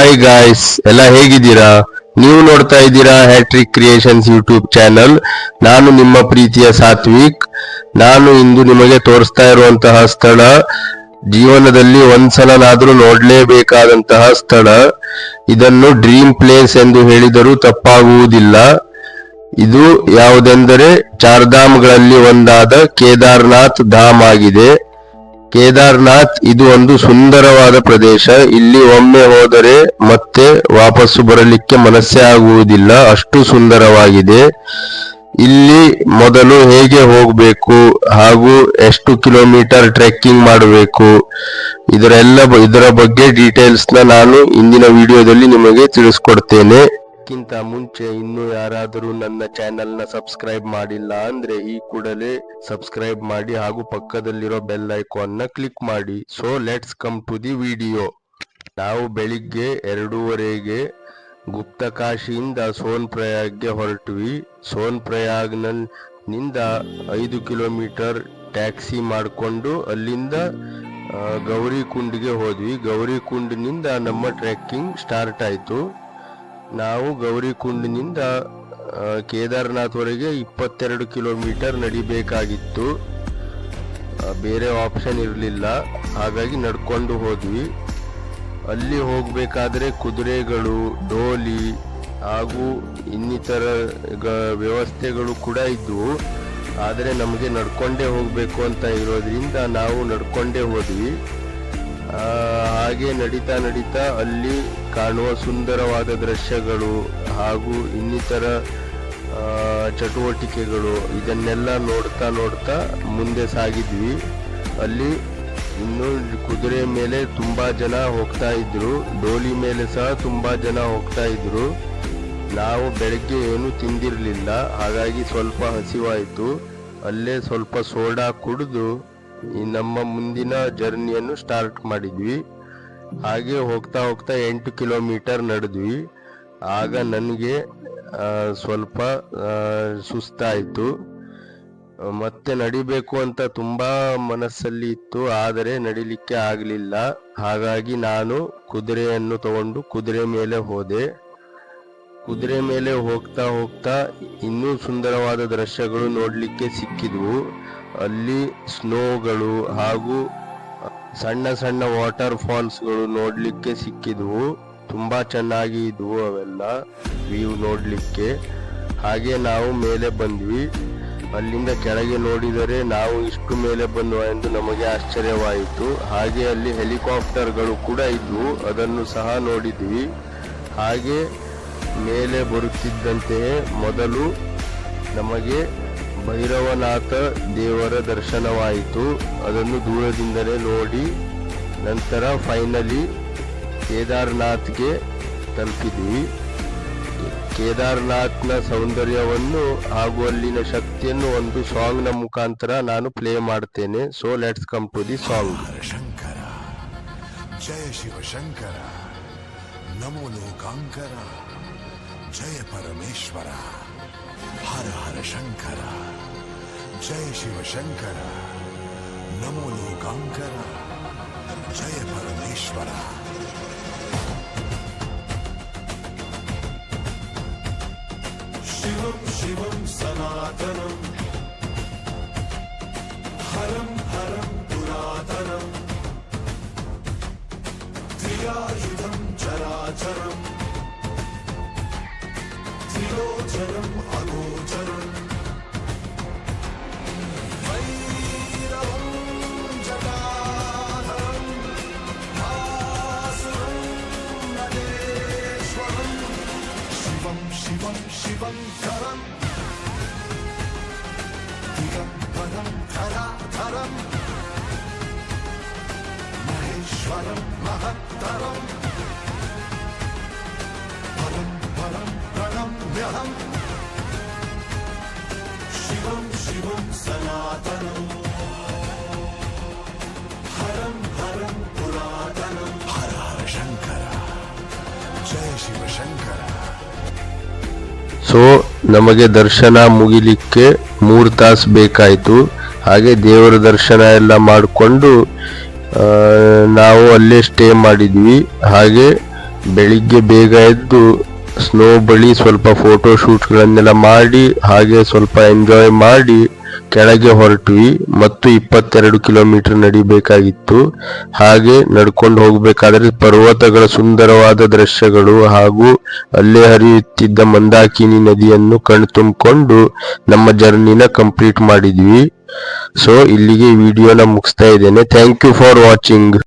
Hi guys, ಎಲ್ಲ ಹೇಗಿದ್ದೀರಾ? ನೀವು ನೋಡ್ತಾ ಇದ್ದೀರಾ ಹ್ಯಾಟ್ರಿಕ್ ಕ್ರಿಯೇಷನ್ಸ್ ಯೂಟ್ಯೂಬ್ ಚಾನಲ್. ನಾನು ನಿಮ್ಮ ಪ್ರೀತಿಯ ಸಾತ್ವಿಕ್. ನಾನು ಇಂದು ನಿಮಗೆ ತೋರಿಸ್ತಾ ಇರುವಂತಹ ಸ್ಥಳ ಜೀವನದಲ್ಲಿ ಒಂದ್ಸಲನಾದ್ರೂ ನೋಡ್ಲೇಬೇಕಾದಂತಹ ಸ್ಥಳ. ಇದನ್ನು ಡ್ರೀಮ್ ಪ್ಲೇಸ್ ಎಂದು ಹೇಳಿದರೂ ತಪ್ಪಾಗುವುದಿಲ್ಲ. ಇದು ಯಾವುದೆಂದರೆ ಚಾರ್ಧಾಮ್ಗಳಲ್ಲಿ ಒಂದಾದ ಕೇದಾರ್ನಾಥ್ ಧಾಮ್ ಆಗಿದೆ. ಕೇದಾರ್ನಾಥ್ ಇದು ಒಂದು ಸುಂದರವಾದ ಪ್ರದೇಶ. ಇಲ್ಲಿ ಒಮ್ಮೆ ಹೋದರೆ ಮತ್ತೆ ವಾಪಸ್ಸು ಬರಲಿಕ್ಕೆ ಮನಸ್ಸೇ ಆಗುವುದಿಲ್ಲ, ಅಷ್ಟು ಸುಂದರವಾಗಿದೆ. ಇಲ್ಲಿ ಮೊದಲು ಹೇಗೆ ಹೋಗಬೇಕು ಹಾಗೂ ಎಷ್ಟು ಕಿಲೋಮೀಟರ್ ಟ್ರೆಕ್ಕಿಂಗ್ ಮಾಡಬೇಕು ಇದರ ಬಗ್ಗೆ ಡೀಟೇಲ್ಸ್ ನಾನು ಇಂದಿನ ವಿಡಿಯೋದಲ್ಲಿ ನಿಮಗೆ ತಿಳಿಸ್ಕೊಡ್ತೇನೆ. ಕ್ಕಿಂತ ಮುಂಚೆ ಇನ್ನೂ ಯಾರಾದರೂ ನನ್ನ ಚಾನೆಲ್ ನ ಸಬ್ಸ್ಕ್ರೈಬ್ ಮಾಡಿಲ್ಲ ಅಂದ್ರೆ ಈ ಕೂಡಲೇ ಸಬ್ಸ್ಕ್ರೈಬ್ ಮಾಡಿ ಹಾಗೂ ಪಕ್ಕದಲ್ಲಿರೋ ಬೆಲ್ ಐಕಾನ್ ನ ಕ್ಲಿಕ್ ಮಾಡಿ. So let's come to the video. ನಾವು ಬೆಳಿಗ್ಗೆ 2:30ಗೆ ಗುಪ್ತಕಾಶಿಯಿಂದ ಸೋನ್ ಪ್ರಯಾಗ್ಗೆ ಹೊರಟ್ವಿ. ಸೋನ್ ಪ್ರಯಾಗ್ ನಿಂದ 5 ಕಿಲೋಮೀಟರ್ ಟ್ಯಾಕ್ಸಿ ಮಾಡಿಕೊಂಡು ಅಲ್ಲಿಂದ ಗೌರಿಕುಂಡ್ಗೆ ಹೋದ್ವಿ. ಗೌರಿಕುಂಡ್ನಿಂದ ನಮ್ಮ ಟ್ರೆಕ್ಕಿಂಗ್ ಸ್ಟಾರ್ಟ್ ಆಯಿತು. ನಾವು ಗೌರಿಕುಂಡ್ನಿಂದ ಕೇದಾರ್ನಾಥ್ ವರೆಗೆ 22 ಕಿಲೋಮೀಟರ್ ನಡಿಬೇಕಾಗಿತ್ತು. ಬೇರೆ ಆಪ್ಷನ್ ಇರಲಿಲ್ಲ, ಹಾಗಾಗಿ ನಡ್ಕೊಂಡು ಹೋದ್ವಿ. ಅಲ್ಲಿ ಹೋಗಬೇಕಾದ್ರೆ ಕುದುರೆಗಳು, ಡೋಲಿ ಹಾಗೂ ಇನ್ನಿತರ ವ್ಯವಸ್ಥೆಗಳು ಕೂಡ ಇದ್ವು. ಆದರೆ ನಮಗೆ ನಡ್ಕೊಂಡೇ ಹೋಗಬೇಕು ಅಂತ ಇರೋದ್ರಿಂದ ನಾವು ನಡ್ಕೊಂಡೇ ಹೋದ್ವಿ. ಹಾಗೆ ನಡೀತಾ ಅಲ್ಲಿ ಕಾಣುವ ಸುಂದರವಾದ ದೃಶ್ಯಗಳು ಹಾಗೂ ಇನ್ನಿತರ ಚಟುವಟಿಕೆಗಳು ಇದನ್ನೆಲ್ಲ ನೋಡ್ತಾ ಮುಂದೆ ಸಾಗಿದ್ವಿ. ಅಲ್ಲಿ ಇನ್ನು ಕುದುರೆ ಮೇಲೆ ತುಂಬಾ ಜನ ಹೋಗ್ತಾ ಇದ್ರು, ಡೋಲಿ ಮೇಲೆ ಸಹ ತುಂಬಾ ಜನ ಹೋಗ್ತಾ ಇದ್ರು. ನಾವು ಬೆಳಗ್ಗೆ ಏನು ತಿಂದಿರಲಿಲ್ಲ, ಹಾಗಾಗಿ ಸ್ವಲ್ಪ ಹಸಿವಾಯಿತು. ಅಲ್ಲೇ ಸ್ವಲ್ಪ ಸೋಡಾ ಕುಡಿದು ನಮ್ಮ ಮುಂದಿನ ಜರ್ನಿಯನ್ನು ಸ್ಟಾರ್ಟ್ ಮಾಡಿದ್ವಿ. ಹಾಗೆ ಹೋಗ್ತಾ 8 ಕಿಲೋಮೀಟರ್ ನಡೆದ್ವಿ. ಆಗ ನನಗೆ ಸ್ವಲ್ಪ ಸುಸ್ತಾಯಿತು. ಮತ್ತೆ ನಡಿಬೇಕು ಅಂತ ತುಂಬಾ ಮನಸ್ಸಲ್ಲಿ ಇತ್ತು, ಆದರೆ ನಡಿಲಿಕ್ಕೆ ಆಗಲಿಲ್ಲ. ಹಾಗಾಗಿ ನಾನು ಕುದುರೆಯನ್ನು ತಗೊಂಡು ಕುದುರೆ ಮೇಲೆ ಹೋದೆ. ಕುದುರೆ ಮೇಲೆ ಹೋಗ್ತಾ ಇನ್ನೂ ಸುಂದರವಾದ ದೃಶ್ಯಗಳು ನೋಡ್ಲಿಕ್ಕೆ ಸಿಕ್ಕಿದ್ವು. ಅಲ್ಲಿ ಸ್ನೋಗಳು ಹಾಗೂ ಸಣ್ಣ ವಾಟರ್ ಫಾಲ್ಸ್ಗಳು ನೋಡ್ಲಿಕ್ಕೆ ಸಿಕ್ಕಿದ್ವು. ತುಂಬಾ ಚೆನ್ನಾಗಿ ಇದ್ವು ಅವೆಲ್ಲ ವ್ಯೂ ನೋಡ್ಲಿಕ್ಕೆ. ಹಾಗೆ ನಾವು ಮೇಲೆ ಬಂದ್ವಿ. ಅಲ್ಲಿಂದ ಕೆಳಗೆ ನೋಡಿದರೆ ನಾವು ಇಷ್ಟು ಮೇಲೆ ಬಂದ್ವಾ ಎಂದು ನಮಗೆ ಆಶ್ಚರ್ಯವಾಯಿತು. ಹಾಗೆ ಅಲ್ಲಿ ಹೆಲಿಕಾಪ್ಟರ್ಗಳು ಕೂಡ ಇದ್ವು, ಅದನ್ನು ಸಹ ನೋಡಿದ್ವಿ. ಹಾಗೆ ಮೇಲೆ ಬರುತ್ತಿದ್ದಂತೆಯೇ ಮೊದಲು ನಮಗೆ ಭೈರವನಾಥ ದೇವರ ದರ್ಶನವಾಯಿತು. ಅದನ್ನು ದೂರದಿಂದಲೇ ನೋಡಿ ನಂತರ ಫೈನಲಿ ಕೇದಾರ್ನಾಥ್ಗೆ ತಲುಪಿದ್ವಿ. ಕೇದಾರ್ನಾಥ್ನ ಸೌಂದರ್ಯವನ್ನು ಹಾಗೂ ಅಲ್ಲಿನ ಶಕ್ತಿಯನ್ನು ಒಂದು ಸಾಂಗ್ನ ಮುಖಾಂತರ ನಾನು ಪ್ಲೇ ಮಾಡ್ತೇನೆ. So let's come to the song. Shankara ಜಯ ಶಿವ ಶಂಕರ, ನಮೋ ಲೋಕಾಂಕರ, ಜಯ ಪರಮೇಶ್ವರ. ಹರ ಹರ ಶಂಕರ ಜಯ ಶಿವ ಶಂಕರ, ನಮೋ ಲೋಕಾಂಕರ, ಜಯ ಪರಮೇಶ್ವರ. ಶಿವಂ ಶಿವಂ ಸನಾತನಂ, ಹರಂ ಹರಂ ಪುರಾತನಂ, ತ್ರಿಯಾಯುಧಂ ಚರಾಚರಂ, ತ್ರಿಲೋಚನಂ ಅಗೋಚರಂ, ಭೈರವಂ ಜಟಾಧರಂ, ಭಾಸುರಂ ನಟೇಶ್ವರಂ, ಶಿವಂ ಶಿವಂ ಶಿವಂಕರಂ, ದಿಗಂಬರಂ ಧರಾಧರಂ, ಮಹೇಶ್ವರಂ ಮಹತ್ತರಂ, ಪರಂ ಪರಂ ಪ್ರಣಮ್ಯಹಂ, ಶಿವಂ ಶಿವಂ ಸನಾತನಂ, ಹರಂ ಹರಂ ಪುರಾತನಂ. ಹರ ಹರ ಶಂಕರ ಜಯ ಶಿವ ಶಂಕರ. ಸೊ ನಮಗೆ ದರ್ಶನ ಮುಗಿಲಿಕ್ಕೆ 3 ತಾಸು ಬೇಕಾಯಿತು. ಹಾಗೆ ದೇವರ ದರ್ಶನ ಎಲ್ಲ ಮಾಡಿಕೊಂಡು ನಾವು ಅಲ್ಲೇ ಸ್ಟೇ ಮಾಡಿದ್ವಿ. ಹಾಗೆ ಬೆಳಿಗ್ಗೆ ಬೇಗ ಎದ್ದು ಸ್ನೋ ಬಳಿ ಸ್ವಲ್ಪ ಫೋಟೋ ಶೂಟ್ಗಳನ್ನೆಲ್ಲ ಮಾಡಿ ಹಾಗೆ ಸ್ವಲ್ಪ ಎಂಜಾಯ್ ಮಾಡಿ ಕೆಳಗೆ ಹೊರಟ್ವಿ ಮತ್ತು 22 ಕಿಲೋಮೀಟರ್ ನಡಿಬೇಕಾಗಿತ್ತು. ಹಾಗೆ ನಡ್ಕೊಂಡು ಹೋಗ್ಬೇಕಾದ್ರೆ ಪರ್ವತಗಳ ಸುಂದರವಾದ ದೃಶ್ಯಗಳು ಹಾಗೂ ಅಲ್ಲೇ ಹರಿಯುತ್ತಿದ್ದ ಮಂದಾಕಿನಿ ನದಿಯನ್ನು ಕಣ್ತುಂಬಿಕೊಂಡು ನಮ್ಮ ಜರ್ನಿನ ಕಂಪ್ಲೀಟ್ ಮಾಡಿದ್ವಿ. ಸೊ ಇಲ್ಲಿಗೆ ವಿಡಿಯೋನ ಮುಗಿಸ್ತಾ ಇದ್ದೇನೆ. Thank you for watching.